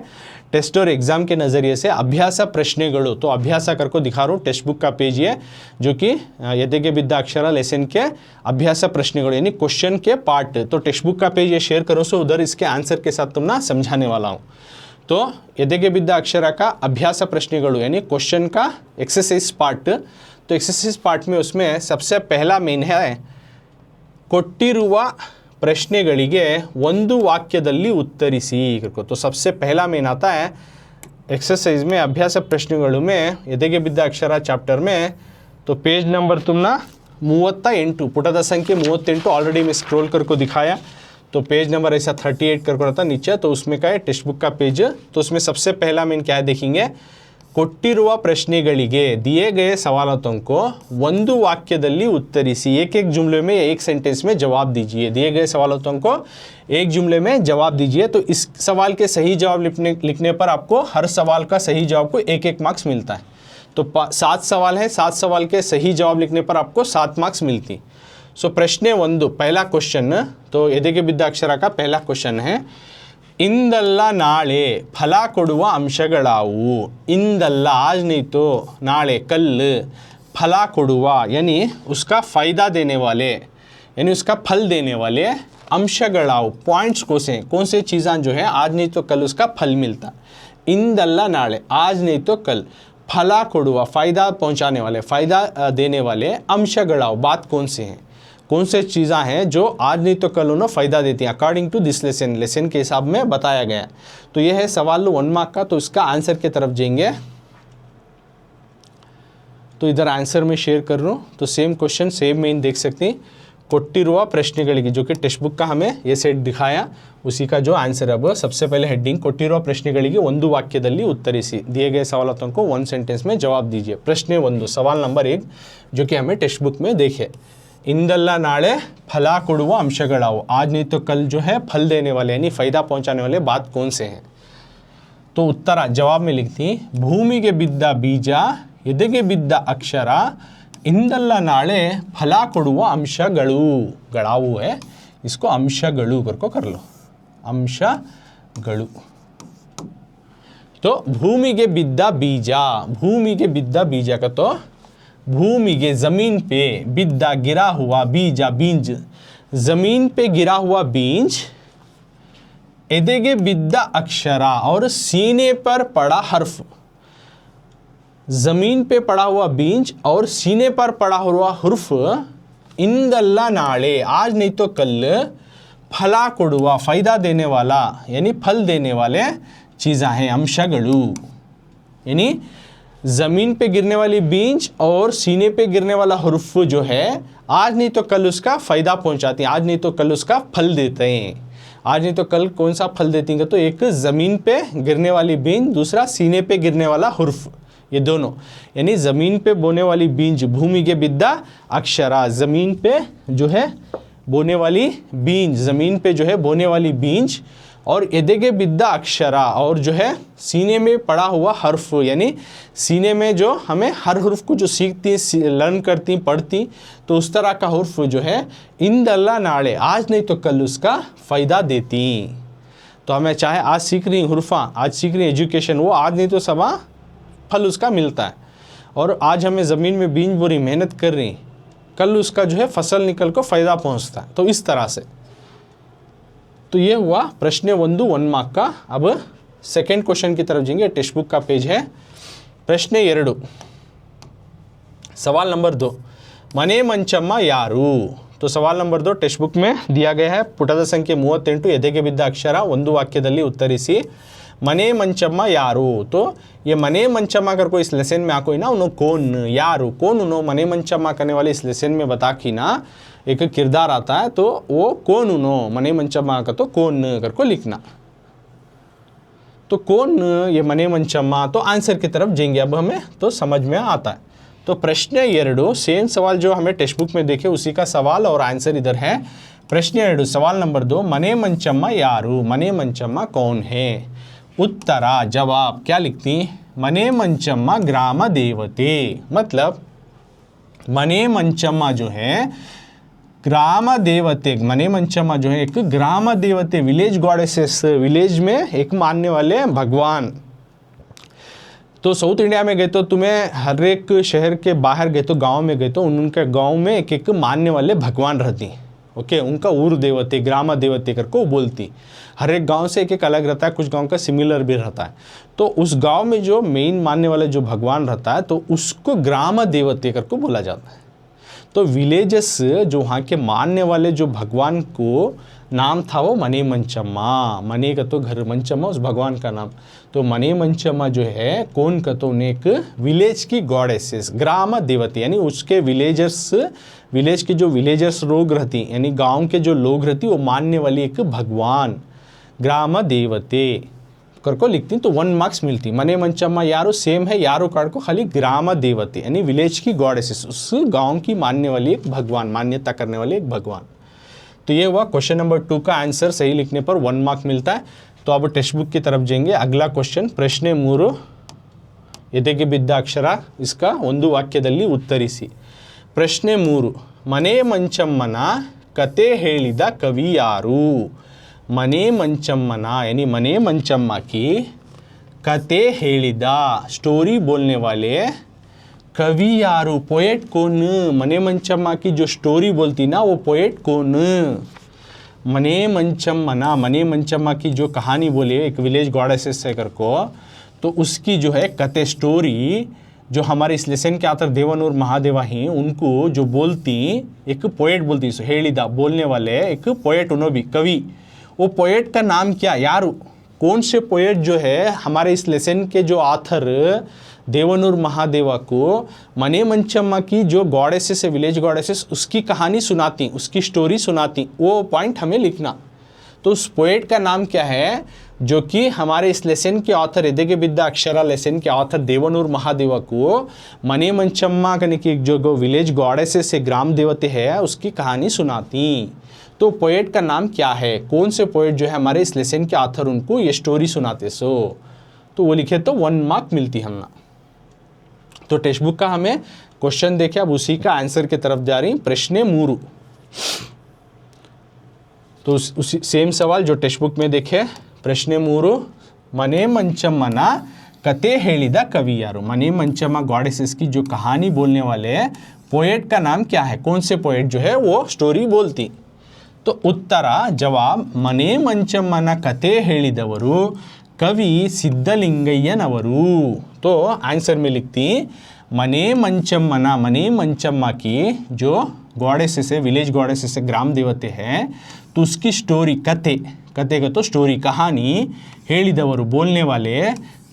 टेस्ट और एग्जाम के नज़रिए से अभ्यास प्रश्नेಗಳು। तो अभ्यास कर को दिखा रहा हूँ टेक्स्ट बुक का पेज है जो कि ಎದೆಗೆ ಬಿದ್ದ अक्षर लेसन के अभ्यास प्रश्नेಗಳು यानी क्वेश्चन के पार्ट। तो टेक्स्ट बुक का पेज ये शेयर करो सो उधर इसके आंसर के साथ तुम ना समझाने वाला हूँ। तो ಎದೆಗೆ ಬಿದ್ದ अक्षर का अभ्यास प्रश्नेಗಳು यानी क्वेश्चन का एक्सरसाइज पार्ट। तो एक्सरसाइज पार्ट में उसमें सबसे पहला मेन है ಕೊಟ್ಟಿರುವ ಪ್ರಶ್ನೆಗಳಿಗೆ ಒಂದು ವಾಕ್ಯದಲ್ಲಿ ಉತ್ತರಿಸಿ। तो सबसे पहला मेन आता है एक्सरसाइज में अभ्यास प्रश्नेಗಳು में ಎದೆಗೆ ಬಿದ್ದ अक्षर चैप्टर में। तो पेज नंबर तुम ना 38 पुटದ संख्ये 38 ऑलरेडी मैं स्क्रॉल करके दिखाया। तो पेज नंबर ऐसा 38 करके रहता नीचे तो उसमें क्या है टेक्स्ट बुक का पेज। तो उसमें सबसे पहला मेन क्या है देखेंगे ಕೊಟ್ಟಿರುವ ಪ್ರಶ್ನೆಗಳಿಗೆ दिए गए सवालों को ಒಂದು ವಾಕ್ಯದಲ್ಲಿ ಉತ್ತರಿಸಿ एक एक जुमले में एक सेंटेंस में जवाब दीजिए। दिए गए सवालों को एक जुमले में जवाब दीजिए। तो इस सवाल के सही जवाब लिखने पर आपको हर सवाल का सही जवाब को एक मार्क्स मिलता है। तो 7 सवाल है 7 सवाल के सही जवाब लिखने पर आपको 7 मार्क्स मिलती। सो प्रश्न 1 पहला क्वेश्चन तो ಎದೆಗೆ ಬಿದ್ದ अक्षर का पहला क्वेश्चन है इंदल्ला नाले फल ಕೊಡುವ अंशगळावु। इंदल्ला आज नहीं तो नाले कल फल ಕೊಡುವ यानी उसका फ़ायदा देने वाले यानी उसका फल देने वाले अंशगळावु पॉइंट्स कौन से चीज़ां जो है आज नहीं तो कल उसका फल मिलता। इंदल्ला नाले आज नहीं तो कल फल ಕೊಡುವ फ़ायदा पहुँचाने वाले फ़ायदा देने वाले अंशगळावु बात कौन से हैं कौन से चीज़ां हैं जो आज नहीं तो कल उन्हें फ़ायदा देती हैं अकॉर्डिंग टू दिस लेसन के हिसाब में बताया गया। तो यह है सवाल 1 मार्क का। तो इसका आंसर की तरफ जाएंगे तो इधर आंसर में शेयर कर रहा हूँ। तो सेम क्वेश्चन सेम में देख सकते हैं ಕೊಟ್ಟಿರುವ ಪ್ರಶ್ನೆಗಳಿಗೆ जो कि टेक्स्ट बुक का हमें ये सेट दिखाया उसी का जो आंसर अब सबसे पहले हेडिंग ಕೊಟ್ಟಿರುವ ಪ್ರಶ್ನೆಗಳಿಗೆ ಒಂದು ವಾಕ್ಯದಲ್ಲಿ ಉತ್ತರಿಸಿ दिए गए सवालों को 1 सेंटेंस में जवाब दीजिए। प्रश्न 1 सवाल नंबर 1 जो कि हमें टेक्स्ट बुक में देखे इंदल्ला नाले फल ಕೊಡುವ अंशगळावु आज नहीं तो कल जो है फल देने वाले यानी फ़ायदा पहुंचाने वाले बात कौन से हैं। तो उत्तर जवाब में लिखती भूमिಗೆ ಬಿದ್ದ ಬೀಜ ಎದೆಗೆ ಬಿದ್ದ अक्षर इंदल्ला नाले फल ಕೊಡುವ अंशಗಳು गळावु है इसको अंशಗಳು करको कर लो अंशಗಳು। तो भूमिಗೆ ಬಿದ್ದ बीजा का तो भूमि के ज़मीन पे बिद्दा गिरा हुआ बीजा बीज ज़मीन पे गिरा हुआ बीज एदेगे बिद्दा अक्षरा और सीने पर पड़ा हर्फ। ज़मीन पे पड़ा हुआ बीज और सीने पर पड़ा हुआ हर्फ इंदल्ला नाले आज नहीं तो कल फल ಕೊಡುವ फ़ायदा देने वाला यानी फल देने वाले चीज़ें हैं अंशगळु यानी ज़मीन पे गिरने वाली बीज और सीने पे गिरने वाला हुर्फ जो है आज नहीं तो कल उसका फ़ायदा पहुंचाती हैं आज नहीं तो कल उसका फल देते हैं। आज नहीं तो कल कौन सा फल देती हैं तो एक ज़मीन पे गिरने वाली बीज दूसरा सीने पे गिरने वाला हुर्फ ये दोनों यानी ज़मीन पे बोने वाली बीज भूमिಗೆ बिद्ದ अक्षर ज़मीन पे जो है बोने वाली बीज ज़मीन पे जो है बोने वाली बीज और एदेगे बिद्दा अक्षरा और जो है सीने में पड़ा हुआ हर्फ यानी सीने में जो हमें हर हर्फ को जो सीखती लर्न करती पढ़ती तो उस तरह का हर्फ जो है इंदल्ला नाले आज नहीं तो कल उसका फ़ायदा देती। तो हमें चाहे आज सीख रही हुर्फा, आज सीख रही एजुकेशन, वो आज नहीं तो सबा फल उसका मिलता है। और आज हमें ज़मीन में बीज बो रही, मेहनत कर रही, कल उसका जो है फसल निकल को फ़ायदा पहुंचता है। तो इस तरह से तो ये हुआ प्रश्न 1 मार्क का। अब सेकेंड क्वेश्चन की तरफ जाएंगे। टेक्स्ट बुक का पेज है प्रश्न 2, सवाल नंबर 2, मने मंचम्मा यारू। तो सवाल नंबर 2 टेक्स्ट बुक में दिया गया है। ಪುಟದ ಸಂಖ್ಯೆ 38, ಎದೆಗೆ ಬಿದ್ದ ಅಕ್ಷರ, ಒಂದು ವಾಕ್ಯದಲ್ಲಿ ಉತ್ತರಿಸಿ। मने मंचम्मा यारू। तो ये मने मंचम्मा कर को इस लेसन में आको ना उन्हों कौन यारू, कौन उन्हों मने मंचम्मा करने वाले इस लेसन में बता कि ना एक किरदार आता है, तो वो कौन उन्हों मने मंचम्मा का तो कौन कर को लिखना। तो कौन ये मने मंचम्मा, तो आंसर की तरफ जाएंगे अब हमें तो समझ में आता है। तो प्रश्न 2 सेम सवाल जो हमें टेक्स्ट बुक में देखे उसी का सवाल और आंसर इधर है। प्रश्न 2 सवाल नंबर 2, मने मंचम्मा यारू, मने मंचम्मा कौन है। उत्तरा जवाब क्या लिखती, मने मंचम्मा ग्राम देवते। मतलब मने मंचम्मा जो है ग्राम देवते, मने मंचम्मा जो है एक ग्राम देवते, विलेज गॉडेसेस, विलेज में एक मानने वाले भगवान। तो साउथ इंडिया में गए तो तुम्हें हर एक शहर के बाहर गए तो गांव में गए तो उनके गांव में एक एक मानने वाले भगवान रहती। ओके, उनका ऊर देवते, ग्राम देवते करके बोलती। हर एक गांव से एक एक अलग रहता है, कुछ गांव का सिमिलर भी रहता है। तो उस गांव में जो मेन मानने वाले जो भगवान रहता है तो उसको ग्राम देवते करके बोला जाता है। तो विलेजेस जो वहाँ के मानने वाले जो भगवान को नाम था वो मने मंचम्मा। मने का तो घर, मंचम्मा उस भगवान का नाम। तो मने मंचम्मा जो है कौन का तो उन्हें एक विलेज की गॉडेसेस, ग्राम देवती, यानी उसके विलेजर्स, विलेज के जो विलेजर्स लोग रहती, यानी गांव के जो लोग रहती, वो मानने वाली एक भगवान ग्राम देवते कर को लिखती तो 1 मार्क्स मिलती। मने मंचम्मा यारो सेम है, यारो कार्ड को खाली ग्राम देवते यानी विलेज की गॉडेसेस, उस गांव की मानने वाली एक भगवान, मान्यता करने वाले एक भगवान। तो ये हुआ क्वेश्चन नंबर 2 का आंसर। सही लिखने पर 1 मार्क मिलता है। तो अब टेक्स्ट बुक की तरफ जाएंगे। अगला क्वेश्चन प्रश्न 3, ಎದೆಗೆ ಬಿದ್ದ ಅಕ್ಷರ, इसका ಒಂದು ವಾಕ್ಯದಲ್ಲಿ ಉತ್ತರಿಸಿ। ಪ್ರಶ್ನೆ 3, ಮನೆ ಮಂಚಮ್ಮನ ಕತೆ ಹೇಳಿದ ಕವಿ ಯಾರು। मने मंचम्मना यानी मने मंचम्मा की कते हेलिदा, स्टोरी बोलने वाले कवि यारू, पोएट कौन। मने मंचम्मा की जो स्टोरी बोलती ना वो पोएट कौन। मने मंचम्मना, मने मंचम्मा की जो कहानी बोले एक विलेज गॉडेसेस से कर को, तो उसकी जो है कते स्टोरी जो हमारे इस लेसन के आतर देवानूर महादेवा ही उनको जो बोलती एक पोएट बोलती। सो हेलिदा बोलने वाले एक पोएट, उन्हों भी कवि। वो पोएट का नाम क्या यारू, कौन से पोएट जो है हमारे इस लेसन के जो आथर देवानूर महादेवा को मने मंचम्मा की जो गॉडेसेस है, विलेज गॉडेसेस, उसकी कहानी सुनाती, उसकी स्टोरी सुनाती, वो पॉइंट हमें लिखना। तो उस पोएट का नाम क्या है जो कि हमारे इस लेसन के ऑथर, ಎದೆಗೆ ಬಿದ್ದ अक्षरा लेसन के ऑथर देवानूर महादेवा को मने मंचम्मा करने की जो विलेज गॉडेसेस से ग्राम देवते है उसकी कहानी सुनाती। तो पोएट का नाम क्या है, कौन से पोएट जो है हमारे इस लेसन के आथर उनको ये स्टोरी सुनाते। सो तो वो लिखे तो 1 मार्क मिलती हमना। तो टेक्स्ट बुक का हमें क्वेश्चन देखे, अब उसी का आंसर की तरफ जा रही। प्रश्न 3, तो उसी सेम सवाल जो टेक्स्ट बुक में देखे। प्रश्न 3, मने मंचम्मना कते हेलिदा कवि यारू। मने मंचम्मा गॉडेसेस की जो कहानी बोलने वाले पोएट का नाम क्या है, कौन से पोएट जो है वो स्टोरी बोलती। तो उत्तर जवाब मने ಮಂಚಮ್ಮನ ಕತೆ ಹೇಳಿದವರು कवि सिद्धलिंगय्यनವರು। तो आंसर में लिखती मने मंचम्मना, मने मंचम्मा की जो गॉडेसेस है, विलेज गॉडेसेस है, ग्राम देवते हैं, तो उसकी स्टोरी कते, कते का तो स्टोरी कहानी, ಹೇಳಿದವರು बोलने वाले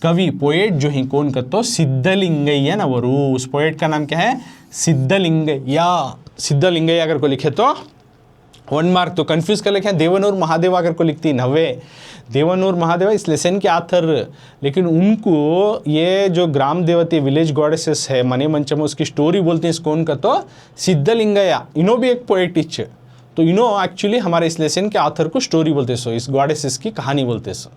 कवि पोएट जो ही कौन का तो सिद्धलिंगय्यनವರು। उस पोएट का नाम क्या है सिद्धलिंगय्य। सिद्धलिंगय्य अगर को लिखे तो 1 मार्क। तो कंफ्यूज कर लिखे देवानूर महादेवा अगर को लिखती 9। देवानूर महादेवा इस लेसन के आथर, लेकिन उनको ये जो ग्राम देवती विलेज गॉडेसेस है मने मंचम्मा उसकी स्टोरी बोलते हैं। इसको उनका तो सिद्धलिंगय्य, इनो भी एक पोएटिच। तो इनो एक्चुअली हमारे इस लेसन के आथर को स्टोरी बोलते सो, इस गॉडेसेस की कहानी बोलते सो।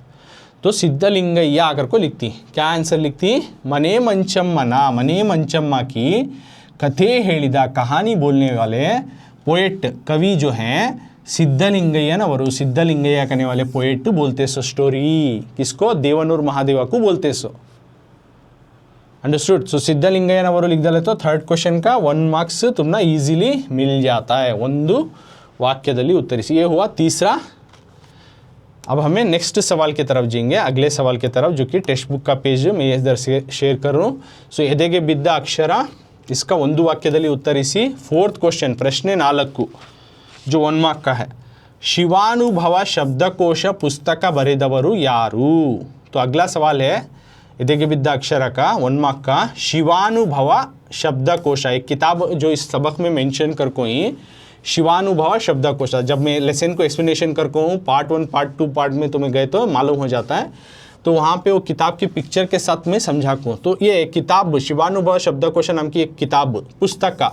तो सिद्धलिंगय्य अगर को लिखती क्या आंसर लिखती मने मंचम्मना, मने मंचम्मा की कथे हेलिदा, कहानी बोलने वाले पोएट कवि जो हैं सिद्धलिंगय्यनವರು सिद्धलिंगय्य कहने वाले पोएट बोलते सो स्टोरी किसको देवनूर महादेवा को बोलते सो अंडरस्टूड सो सिद्धलिंगय्यनವರು लिख डाले तो थर्ड क्वेश्चन का 1 मार्क्स तुमना इजीली मिल जाता है ಒಂದು वाक्यದಲ್ಲಿ उत्तरिಸಿ ये हुआ तीसरा। अब हमें नेक्स्ट सवाल की तरफ जाएंगे अगले सवाल की तरफ जो कि टेक्स्ट बुक का पेज मैं इधर से शेयर कर रहा हूँ। सो ಎದೆಗೆ ಬಿದ್ದ ಅಕ್ಷರ इसका ಒಂದು ವಾಕ್ಯದಲ್ಲಿ उत्तरिಸಿ फोर्थ क्वेश्चन प्रश्न 4 जो 1 मार्क का है ಶಿವಾನುಭವ शब्दकोश पुस्तक ಬರೆದವರು ಯಾರು। तो अगला सवाल है ಎದೆಗೆ ಬಿದ್ದ अक्षर का 1 मार्क का शिवानुभव शब्दकोश एक किताब जो इस सबक में मेंशन कर कोई शिवानुभव शब्दकोश। जब मैं लेसन को एक्सप्लेनेशन कर को हूँ पार्ट 1 पार्ट 2 पार्ट में तुम्हें गए तो मालूम हो जाता है। तो वहाँ पे वो किताब की पिक्चर के साथ में समझा को तो ये किताब शिवानुभव शब्दकोश नाम की एक किताब पुस्तक का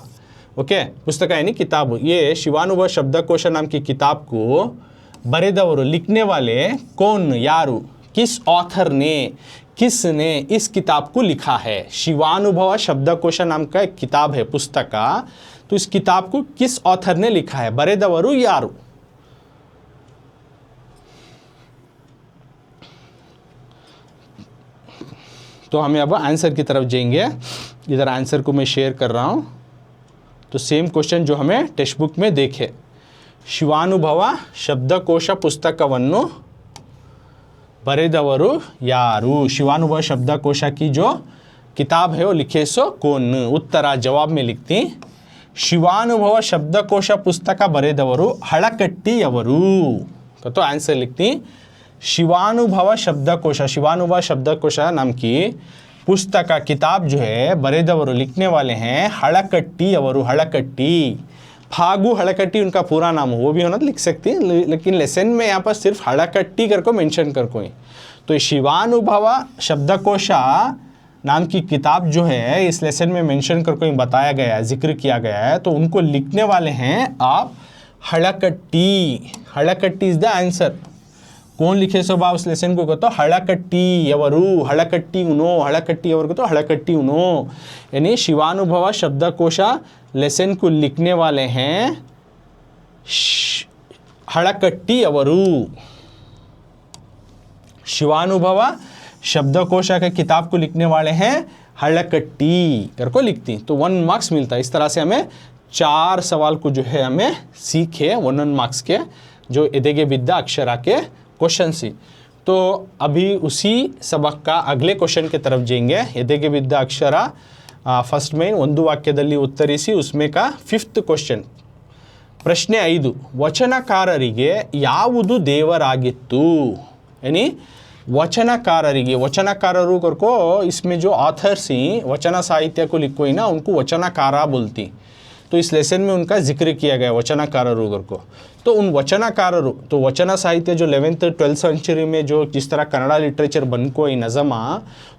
ओके पुस्तक यानी किताब ये शिवानुभव शब्दकोश नाम की किताब को बरेदವರು लिखने वाले कौन यारू किस ऑथर ने किसने इस किताब को लिखा है। शिवानुभव शब्दकोश नाम का एक किताब है पुस्तक का तो इस किताब को किस ऑथर ने लिखा है बरेदವರು यारू। तो हमें अब आंसर की तरफ जाएंगे इधर आंसर को मैं शेयर कर रहा हूँ। तो सेम क्वेश्चन जो हमें टेक्स्ट बुक में देखे ಶಿವಾನುಭವ ಶಬ್ದಕೋಶ पुस्तकವನ್ನು ಬರೆದವರು ಯಾರು। शिवानुभव शब्दकोश की जो किताब है वो लिखे सो कौन। उत्तर जवाब में लिखती ಶಿವಾನುಭವ ಶಬ್ದಕೋಶ पुस्तक ಬರೆದವರು ಹಳಕಟ್ಟಿಯವರು। तो आंसर लिखती शिवानुभव शब्दकोश नाम की पुस्तक का किताब जो है बरेदವರು लिखने वाले हैं हड़कट्टीयವರು हड़कट्टी। फागु हड़कट्टी उनका पूरा नाम हो वो भी होना तो लिख सकती है लेकिन लेसन में यहाँ पर सिर्फ हड़कट्टी कर को मेंशन कर कोई। तो शिवानुभव शब्दकोश नाम की किताब जो है इस लेसन में मेंशन कर कोई बताया गया है जिक्र किया गया है तो उनको लिखने वाले हैं आप हड़कट्टी। हड़कट्टी इज द आंसर। कौन लिखे सो बा उस लेसन को तो हड़कट्टीयವರು हड़कट्टीयವರು तो हड़कट्टी यानी शिवानुभव शब्दकोश लेसन को लिखने वाले हैं हड़कट्टीयವರು। शिवानुभव शब्दकोश के किताब को लिखने वाले हैं हड़कट्टी कर को लिखती तो 1 मार्क्स मिलता है। इस तरह से हमें 4 सवाल को जो है हमें सीखे 1 मार्क्स के जो ಎದೆಗೆ ಬಿದ್ದ अक्षर के क्वेश्चन सी। तो अभी उसी सबक का अगले क्वेश्चन की तरफ जाएंगे ಎದೆಗೆ ಬಿದ್ದ अक्षर फर्स्ट में ಒಂದು ವಾಕ್ಯದಲ್ಲಿ ಉತ್ತರಿಸಿ उसमें का 5th क्वेश्चन प्रश्न 5 ವಚನಕಾರರಿಗೆ ಯಾವುದು ದೇವರಾಗಿತ್ತು। यानी वचनकारिगे वचनकारु को इसमें जो ऑथर्स ही वचन साहित्य को लिखो ही ना उनको वचनकारा बोलती। तो इस लेसन में उनका जिक्र किया गया वचनकारु को। तो उन वचनकारु तो वचन साहित्य जो 11th 12th सेंचुरी में जो जिस तरह कन्नड़ा लिटरेचर बन को ही नज़मा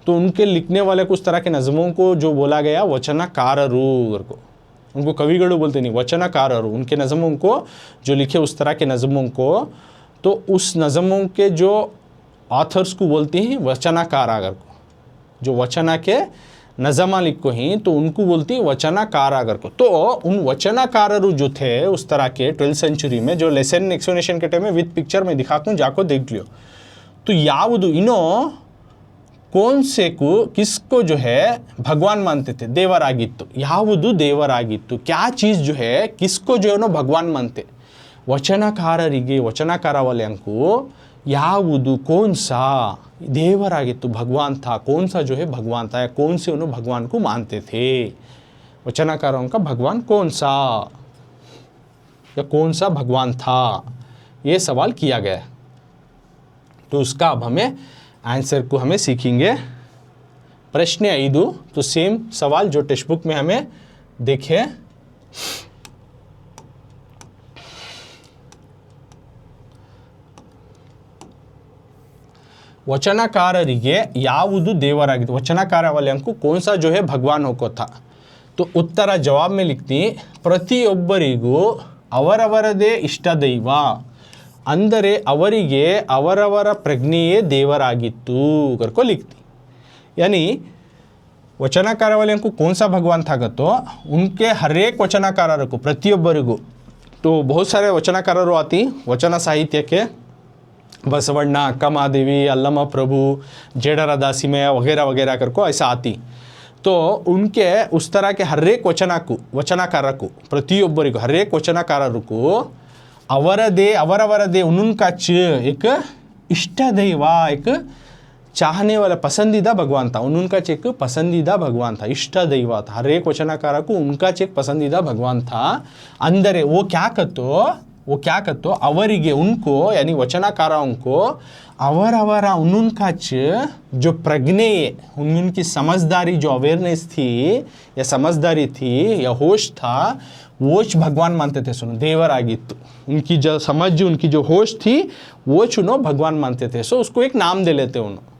तो उनके लिखने वाले कुछ तरह के नज़मों को जो बोला गया वचनकारु को उनको कविगढ़ बोलते नहीं वचनकारु उनके नज़मों को जो लिखे उस तरह के नज़मों को तो उस नज़मों के जो ऑथर्स को बोलते हैं वचनकारागर को। जो वचना के नज़मा लिखो ही तो उनको बोलती वचनकारागर को। तो उन वचनकारु जो थे उस तरह के 12th सेंचुरी में जो लेसन एक्सप्लेनेशन के टाइम में विद पिक्चर में दिखाता हूँ जाको देख लियो। तो यावुदु इनो कौन से को किसको जो है भगवान मानते थे देवरागित्तु। यावुदु देवरागित्तु क्या चीज़ जो है किसको जो है भगवान मानते वचनकारिगे वचनकार वाले को यावुदु कौन सा देवरागित्तु भगवान था कौन सा जो है भगवान था या कौन से उन्होंने भगवान को मानते थे। वचनकारों का भगवान कौन सा या कौन सा भगवान था ये सवाल किया गया। तो उसका अब हमें आंसर को हमें सीखेंगे प्रश्न 5। तो सेम सवाल जो टेक्स्ट बुक में हमें देखे वचनकारिगे यावुदु देवरागित्तु वचनकार वाले को कौन सा जो है भगवान होको था। तो उत्तर जवाब में लिखती ಪ್ರತಿಯೊಬ್ಬರಿಗೂ ಅವರವರದೇ ಇಷ್ಟ ದೈವ ಅಂದರೆ ಅವರಿಗೆ ಅವರವರ ಪ್ರಜ್ಞೆಯೇ ದೇವರಾಗಿತ್ತು करको लिखती। यानी वचनकार वाले को कौन सा भगवान था तो उनके हर एक वचनकार को ಪ್ರತಿಯೊಬ್ಬರಿಗೂ तो बहुत सारे ವಚನಕಾರರು आती वचन साहित्य के बसवಣ್ಣ अक्कामादेवी अल्लमा प्रभु जेडर दासिमಯ್ಯ वगैरह वगैरह करको ऐसा आती तो उनके उस तरह के हर एक ವಚನಕಾರಕ್ಕೂ ಪ್ರತಿಯೊಬ್ಬರಿಗೂ हर एक ವಚನಕಾರರಿಗೂ ಅವರವರದೇ उनका एक इष्ट दैव एक चाहने वाला पसंदीदा भगवान था उनका एक पसंदीदा भगवान था इष्ट दैव था हर एक वचनकार को उनका एक पसंदीदा भगवान था अंदर वो क्या कतो ಅವರಿಗೆ उनको यानी वचनकारों को ಅವರವರ उनका जो प्रज्ञे उनकी समझदारी जो अवेयरनेस थी या समझदारी थी या होश था वोच भगवान मानते थे सुनो देवर आगित्तु उनकी जो समझ उनकी जो होश थी वो चुनो भगवान मानते थे सो उसको एक नाम दे लेते उन्होंने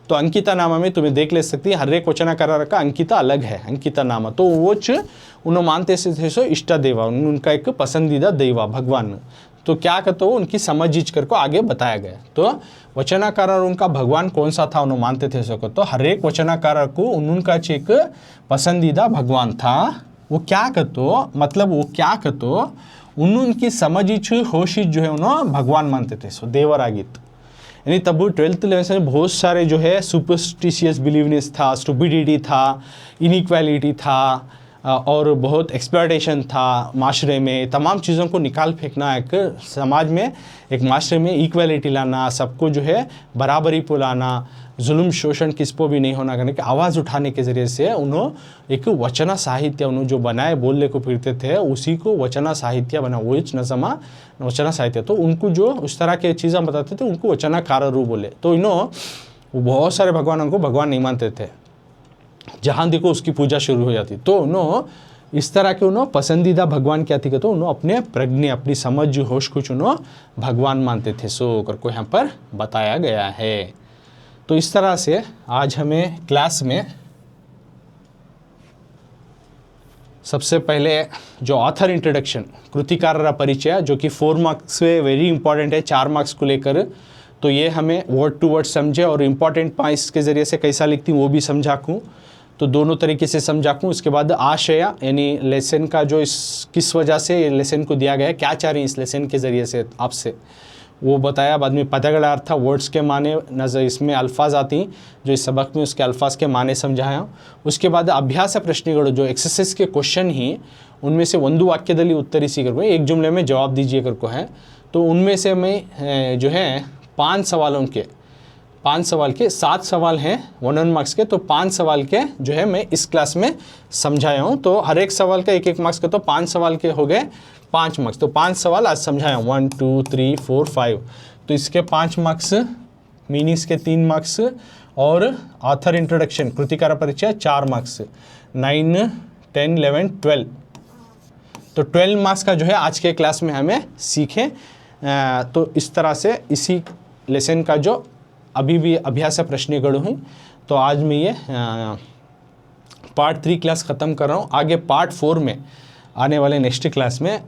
तो अंकिता नाम में तुम्हें देख ले सकती है हर एक वचनकार का अंकिता अलग है अंकिता नाम तो वोच उन्होंने मानते थे सो इष्ट देवा उनका एक पसंदीदा देवा भगवान तो क्या कहते हो उनकी समझ करके आगे बताया गया तो वचनकार उनका भगवान कौन सा था उन्होंने मानते थे सको तो हर एक वचनकार को उनका एक पसंदीदा भगवान था वो क्या कहते मतलब वो क्या कहते उनकी समझिच होशिच जो है उन्होंने भगवान मानते थे सो देवर आगित यानी तब 12th 11th में बहुत सारे जो है सुपरस्टिशियस बिलीवनेस था स्टुपिडिटी था इनइक्वालिटी था और बहुत एक्सप्लॉयटेशन था माशरे में तमाम चीज़ों को निकाल फेंकना एक समाज में एक माशरे में इक्वालिटी लाना सबको जो है बराबरी को लाना जुल्म शोषण किस को भी नहीं होना करने की आवाज़ उठाने के ज़रिए से उन्होंने एक वचन साहित्य उन्होंने जो बनाए बोलने को फिरते थे उसी को वचन साहित्य बना वो नज़मा वचन साहित्य तो उनको जो उस तरह के चीज़ें बताते थे उनको वचनकार बोले तो बहुत सारे भगवानों को भगवान नहीं मानते थे जहाँ देखो उसकी पूजा शुरू हो जाती तो उन्होंने इस तरह के उन्होंने पसंदीदा भगवान क्या थी तो उन्होंने अपने प्रज्ञा अपनी समझ जो होश कुछ उन्होंने भगवान मानते थे सो करको यहाँ पर बताया गया है तो इस तरह से आज हमें क्लास में सबसे पहले जो ऑथर इंट्रोडक्शन कृतिकार परिचय जो कि 4 मार्क्स से वेरी इंपॉर्टेंट है 4 मार्क्स को लेकर तो ये हमें वर्ड टू वर्ड समझे और इम्पॉर्टेंट पॉइंट्स के ज़रिए से कैसा लिखती हूँ वो भी समझाऊँ तो दोनों तरीके से समझाऊँ उसके बाद आशय यानी लेसन का जो किस वजह से लेसन को दिया गया है क्या चाह रही इस लेसन के ज़रिए से आपसे वो बताया बाद में पदगल अर्थ वर्ड्स के माने नज़र इसमें अल्फाज आती जो इस सबक में उसके अल्फाज के माने समझाया उसके बाद अभ्यास प्रश्नಗಳು जो एक्सरसाइज के क्वेश्चन ही उनमें से ಒಂದು ವಾಕ್ಯದಲ್ಲಿ ಉತ್ತರಿಸಿ करको एक जुमले में जवाब दीजिए करको है तो उनमें से मैं जो है 5 सवाल के 7 सवाल हैं 1 मार्क्स के तो 5 सवाल के जो है मैं इस क्लास में समझाया हूँ तो हर एक सवाल का 1 मार्क्स का तो 5 सवाल के हो गए 5 मार्क्स तो 5 सवाल आज समझाया 1 2 3 4 5 तो इसके 5 मार्क्स मीनिंग्स के 3 मार्क्स और ऑथर इंट्रोडक्शन कृतिकार परिचय 4 मार्क्स 9 10 11 12 तो 12 मार्क्स का जो है आज के क्लास में हमें सीखें तो इस तरह से इसी लेसन का जो अभी भी अभ्यास प्रश्नಗಳು हैं तो आज मैं ये पार्ट 3 क्लास ख़त्म कर रहा हूँ आगे पार्ट 4 में आने वाले नेक्स्ट क्लास में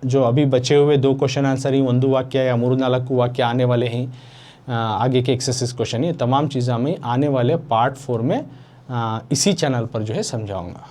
जो अभी बचे हुए 2 क्वेश्चन आंसर ही 1 वाक्य या 3-4 वाक्य आने वाले हैं आगे के एक्सरसाइज क्वेश्चन ये तमाम चीज़ें मैं आने वाले पार्ट 4 में इसी चैनल पर जो है समझाऊँगा।